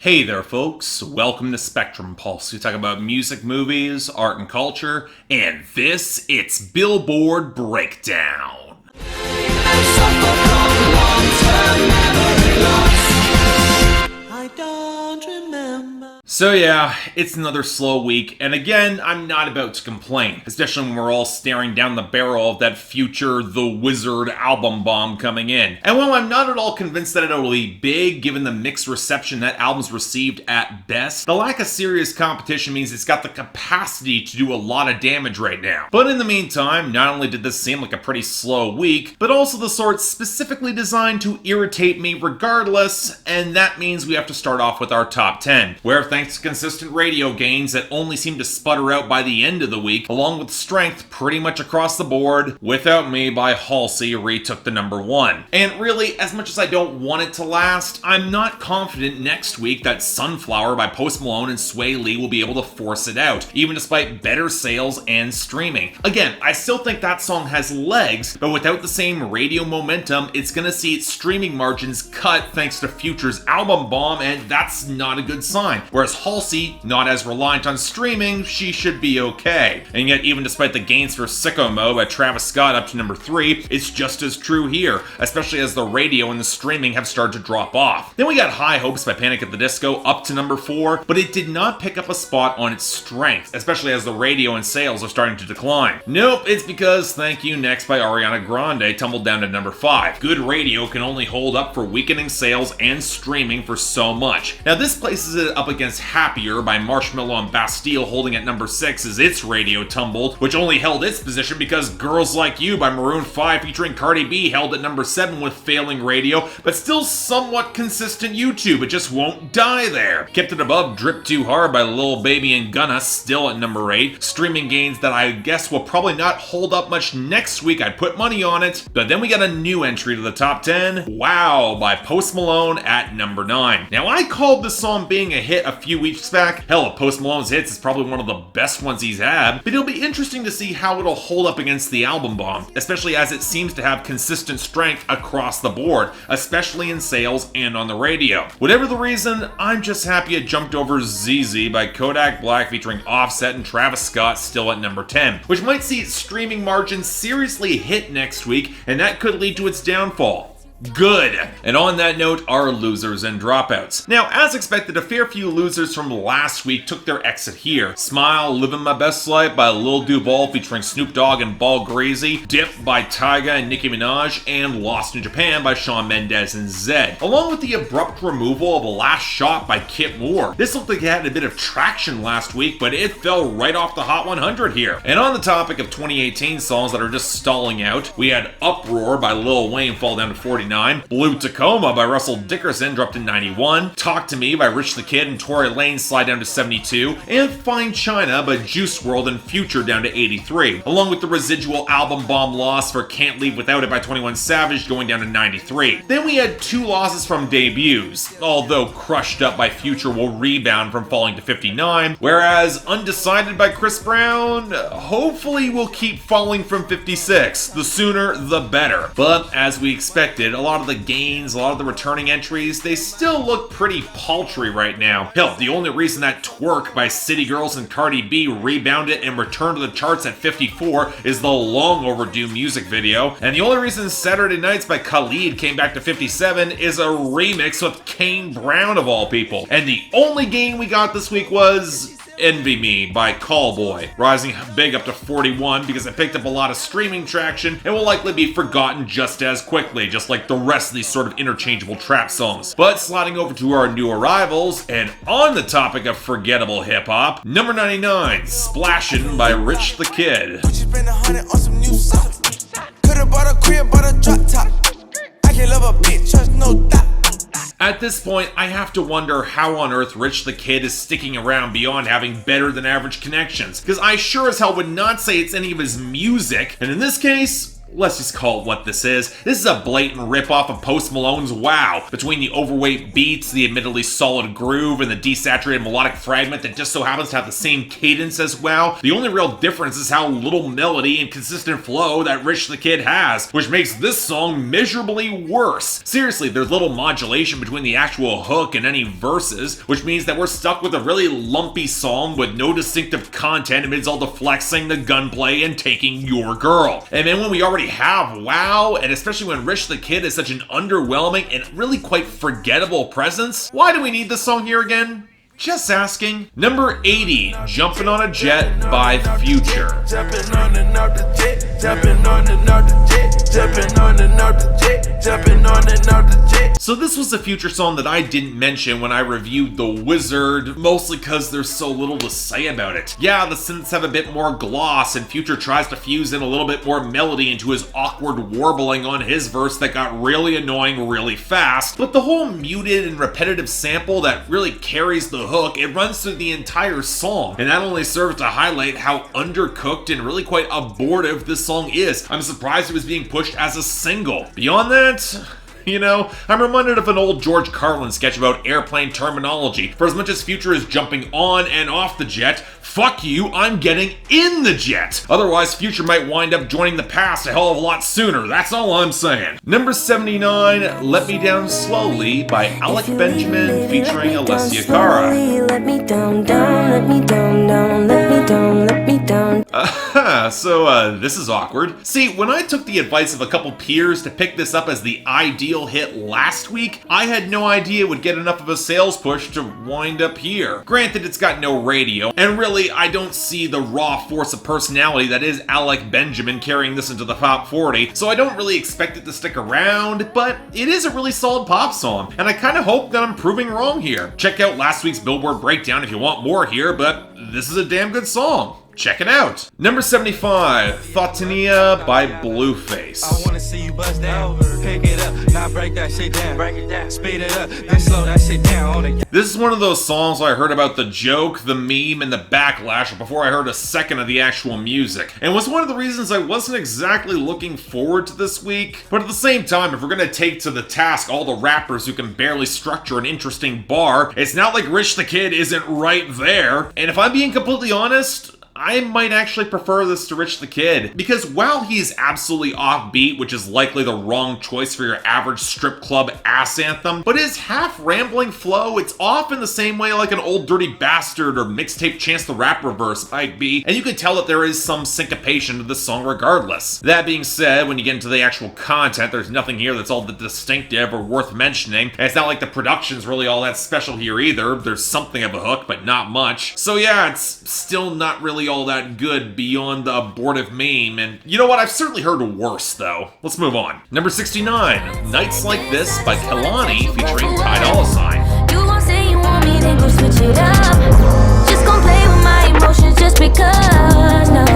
Hey there, folks. Welcome to Spectrum Pulse. We talk about music, movies, art, and culture, and it's Billboard Breakdown. I don't remember. So yeah, it's another slow week, and again, I'm not about to complain, especially when we're all staring down the barrel of that future The Wizard album bomb coming in. And while I'm not at all convinced that it'll be big, given the mixed reception that album's received at best, the lack of serious competition means it's got the capacity to do a lot of damage right now. But in the meantime, not only did this seem like a pretty slow week, but also the sort specifically designed to irritate me regardless, and that means we have to start off with our top 10, where thanks to consistent radio gains that only seem to sputter out by the end of the week, along with strength pretty much across the board, Without Me by Halsey retook the number 1. And really, as much as I don't want it to last, I'm not confident next week that Sunflower by Post Malone and Sway Lee will be able to force it out, even despite better sales and streaming. Again, I still think that song has legs, but without the same radio momentum, it's gonna see its streaming margins cut thanks to Future's album bomb, and that's not a good sign. Whereas Halsey, not as reliant on streaming, she should be okay. And yet, even despite the gains for Sicko Mode by Travis Scott up to number 3, it's just as true here, especially as the radio and the streaming have started to drop off. Then we got High Hopes by Panic at the Disco up to number 4, but it did not pick up a spot on its strength, especially as the radio and sales are starting to decline. Nope, it's because Thank You Next by Ariana Grande tumbled down to number 5. Good radio can only hold up for weakening sales and streaming for so much. Now this places it up against Happier by Marshmello and Bastille holding at number 6 as its radio tumbled, which only held its position because Girls Like You by Maroon 5 featuring Cardi B held at number 7 with failing radio, but still somewhat consistent YouTube. It just won't die there. Kept it above Drip Too Hard by Lil Baby and Gunna, still at number 8. Streaming gains that I guess will probably not hold up much next week. I'd put money on it. But then we got a new entry to the top 10, Wow by Post Malone at number 9. Now I called this song being a hit a few weeks back. Hell, Post Malone's hits is probably one of the best ones he's had, but it'll be interesting to see how it'll hold up against the album bomb, especially as it seems to have consistent strength across the board, especially in sales and on the radio. Whatever the reason, I'm just happy it jumped over ZZ by Kodak Black featuring Offset and Travis Scott still at number 10, which might see its streaming margin seriously hit next week, and that could lead to its downfall. Good. And on that note, our losers and dropouts. Now, as expected, a fair few losers from last week took their exit here. Smile, Living My Best Life by Lil Duval featuring Snoop Dogg and Ball Grazy, Dip by Tyga and Nicki Minaj, and Lost in Japan by Shawn Mendes and Zedd, along with the abrupt removal of Last Shot by Kit Moore. This looked like it had a bit of traction last week, but it fell right off the Hot 100 here. And on the topic of 2018 songs that are just stalling out, we had Uproar by Lil Wayne fall down to 49, Blue Tacoma by Russell Dickerson dropped to 91, Talk to Me by Rich the Kid and Tory Lanez slide down to 72, and Fine China by Juice WRLD and Future down to 83, along with the residual album bomb loss for Can't Leave Without It by 21 Savage going down to 93. Then we had 2 losses from debuts, although Crushed Up by Future will rebound from falling to 59, whereas Undecided by Chris Brown hopefully will keep falling from 56. The sooner, the better. But as we expected, a lot of the gains, a lot of the returning entries, they still look pretty paltry right now. Hell, the only reason that Twerk by City Girls and Cardi B rebounded and returned to the charts at 54 is the long overdue music video, and the only reason Saturday Nights by Khalid came back to 57 is a remix with Kane Brown of all people. And the only gain we got this week was Envy Me by Callboy, rising big up to 41 because it picked up a lot of streaming traction and will likely be forgotten just as quickly, just like the rest of these sort of interchangeable trap songs. But sliding over to our new arrivals, and on the topic of forgettable hip-hop, number 99, Splashin by Rich the Kid. At this point, I have to wonder how on earth Rich the Kid is sticking around beyond having better than average connections, because I sure as hell would not say it's any of his music, and in this case, let's just call it what this is. This is a blatant ripoff of Post Malone's Wow, between the overweight beats, the admittedly solid groove, and the desaturated melodic fragment that just so happens to have the same cadence as Wow. The only real difference is how little melody and consistent flow that Rich the Kid has, which makes this song miserably worse. Seriously, there's little modulation between the actual hook and any verses, which means that we're stuck with a really lumpy song with no distinctive content amidst all the flexing, the gunplay, and taking your girl. And then when we already have Wow, and especially when Rich the Kid is such an underwhelming and really quite forgettable presence, why do we need this song here again? Just asking. Number 80, Jumpin On A Jet by Future. Jumpin' on and off the jet, jumpin' on and off the jet, jumpin' on and off the jet, jumpin' on and off the jet. So this was a Future song that I didn't mention when I reviewed The Wizard, mostly because there's so little to say about it. Yeah, the synths have a bit more gloss, and Future tries to fuse in a little bit more melody into his awkward warbling on his verse that got really annoying really fast, but the whole muted and repetitive sample that really carries the hook, it runs through the entire song, and that only serves to highlight how undercooked and really quite abortive this song is. I'm surprised it was being pushed as a single. Beyond that, you know, I'm reminded of an old George Carlin sketch about airplane terminology. For as much as Future is jumping on and off the jet, fuck you, I'm getting in the jet. Otherwise, Future might wind up joining the past a hell of a lot sooner. That's all I'm saying. Number 79, Let Me Down Slowly by Alec Benjamin featuring Alessia Cara. Let me down, down, let me down, down, let me down, let me down. So this is awkward. See, when I took the advice of a couple peers to pick this up as the ideal hit last week, I had no idea it would get enough of a sales push to wind up here. Granted, it's got no radio, and really, I don't see the raw force of personality that is Alec Benjamin carrying this into the top 40, so I don't really expect it to stick around, but it is a really solid pop song, and I kind of hope that I'm proving wrong here. Check out last week's Billboard breakdown if you want more here, but this is a damn good song. Check it out. Number 75, Thotiana by Blueface. I wanna see you bust down, pick it up, now break that shit down, speed it up, then slow that shit down. This is one of those songs I heard about the joke, the meme, and the backlash before I heard a second of the actual music, and was one of the reasons I wasn't exactly looking forward to this week. But at the same time, if we're gonna take to the task all the rappers who can barely structure an interesting bar, it's not like Rich the Kid isn't right there. And if I'm being completely honest, I might actually prefer this to Rich the Kid, because while he's absolutely offbeat, which is likely the wrong choice for your average strip club ass anthem, but his half-rambling flow, it's off in the same way like an Old Dirty Bastard or mixtape Chance the Rapper verse might be, and you can tell that there is some syncopation to the song regardless. That being said, when you get into the actual content, there's nothing here that's all that distinctive or worth mentioning, and it's not like the production's really all that special here either. There's something of a hook, but not much. So yeah, it's still not really all that good beyond the abortive meme, and you know what, I've certainly heard worse though. Let's move on. Number 69, Nights Like This by Kalani featuring Dolla. You gon' say you want me, then go switch it up. Just gon' play with my emotions just because, no.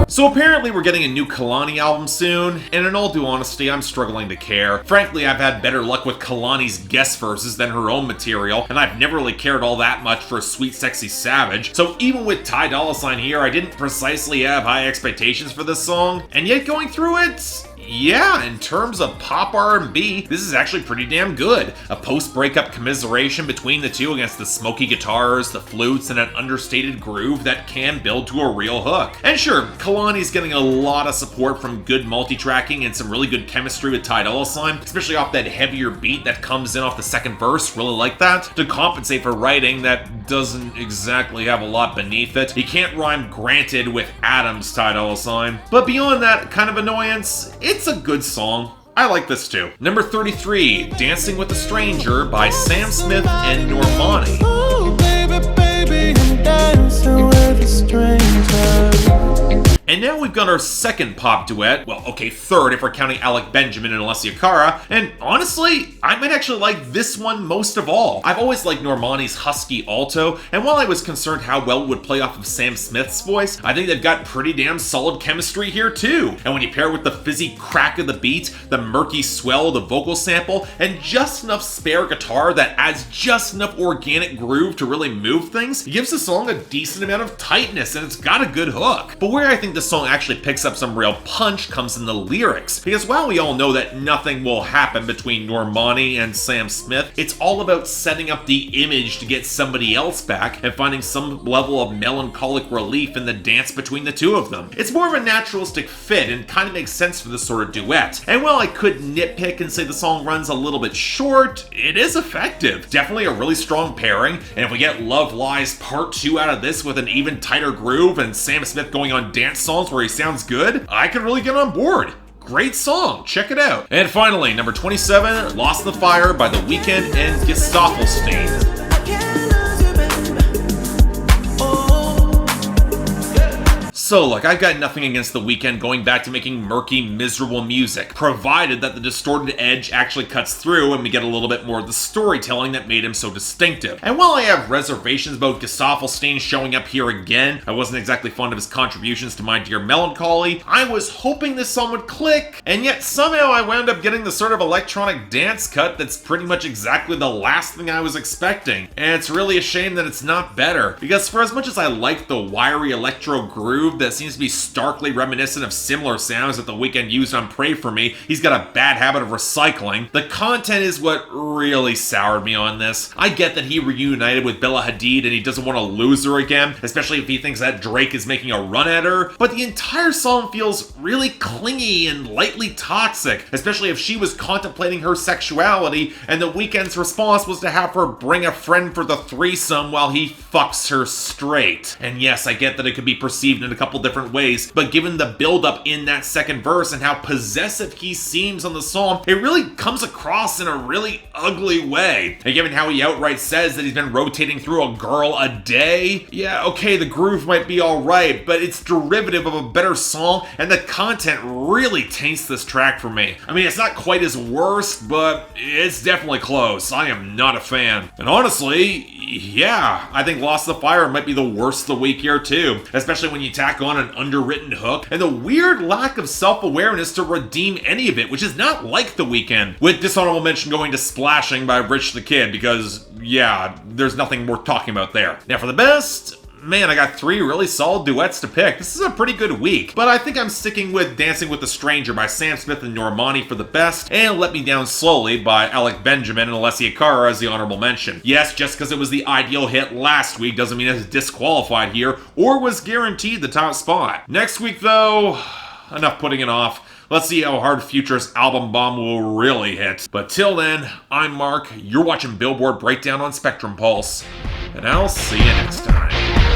So apparently we're getting a new Kalani album soon, and in all due honesty, I'm struggling to care. Frankly, I've had better luck with Kalani's guest verses than her own material, and I've never really cared all that much for Sweet Sexy Savage. So even with Dolla here, I didn't precisely have high expectations for this song, and yet going through it, yeah, in terms of pop R&B, this is actually pretty damn good. A post-breakup commiseration between the two against the smoky guitars, the flutes, and an understated groove that can build to a real hook. And sure, Kalani's getting a lot of support from good multi-tracking and some really good chemistry with Dolla, especially off that heavier beat that comes in off the second verse, really like that, to compensate for writing that doesn't exactly have a lot beneath it. You can't rhyme granted with Adam's Dolla, but beyond that kind of annoyance, it's a good song. I like this too. Number 33, Dancing with a Stranger by Sam Smith and Normani. Ooh, baby, baby, I'm dancing with a stranger. And now we've got our second pop duet, well, okay, third if we're counting Alec Benjamin and Alessia Cara, and honestly, I might actually like this one most of all. I've always liked Normani's husky alto, and while I was concerned how well it would play off of Sam Smith's voice, I think they've got pretty damn solid chemistry here too. And when you pair it with the fizzy crack of the beat, the murky swell of the vocal sample, and just enough spare guitar that adds just enough organic groove to really move things, it gives the song a decent amount of tightness, and it's got a good hook. But where I think this song actually picks up some real punch comes in the lyrics. Because while we all know that nothing will happen between Normani and Sam Smith, it's all about setting up the image to get somebody else back and finding some level of melancholic relief in the dance between the two of them. It's more of a naturalistic fit and kind of makes sense for this sort of duet. And while I could nitpick and say the song runs a little bit short, it is effective. Definitely a really strong pairing, and if we get Love Lies Part 2 out of this with an even tighter groove and Sam Smith going on dance songs where he sounds good, I could really get on board. Great song, check it out. And finally, number 27, Lost in the Fire by The Weeknd and Gesaffelstein. So look, I've got nothing against The Weeknd going back to making murky, miserable music, provided that the distorted edge actually cuts through and we get a little bit more of the storytelling that made him so distinctive. And while I have reservations about Gesaffelstein showing up here again, I wasn't exactly fond of his contributions to My Dear Melancholy, I was hoping this song would click, and yet somehow I wound up getting the sort of electronic dance cut that's pretty much exactly the last thing I was expecting. And it's really a shame that it's not better, because for as much as I like the wiry electro groove that seems to be starkly reminiscent of similar sounds that The Weeknd used on Pray For Me, he's got a bad habit of recycling. The content is what really soured me on this. I get that he reunited with Bella Hadid and he doesn't want to lose her again, especially if he thinks that Drake is making a run at her, but the entire song feels really clingy and lightly toxic, especially if she was contemplating her sexuality and The Weeknd's response was to have her bring a friend for the threesome while he fucks her straight. And yes, I get that it could be perceived in a couple different ways, but given the build-up in that second verse and how possessive he seems on the song, it really comes across in a really ugly way. And given how he outright says that he's been rotating through a girl a day, yeah, okay, the groove might be alright, but it's derivative of a better song, and the content really taints this track for me. I mean, it's not quite his worst, but it's definitely close. I am not a fan. And honestly, yeah, I think Lost in the Fire might be the worst of the week here too, especially when you tack on an underwritten hook and the weird lack of self-awareness to redeem any of it, which is not like The Weeknd, with dishonorable mention going to Splashin by Rich the Kid, because yeah, there's nothing worth talking about there. Now for the best, man, I got 3 really solid duets to pick. This is a pretty good week, but I think I'm sticking with Dancing with a Stranger by Sam Smith and Normani for the best, and Let Me Down Slowly by Alec Benjamin and Alessia Cara as the honorable mention. Yes, just because it was the ideal hit last week doesn't mean it's disqualified here, or was guaranteed the top spot. Next week though, enough putting it off. Let's see how hard Future's album bomb will really hit. But till then, I'm Mark, you're watching Billboard Breakdown on Spectrum Pulse, and I'll see you next time.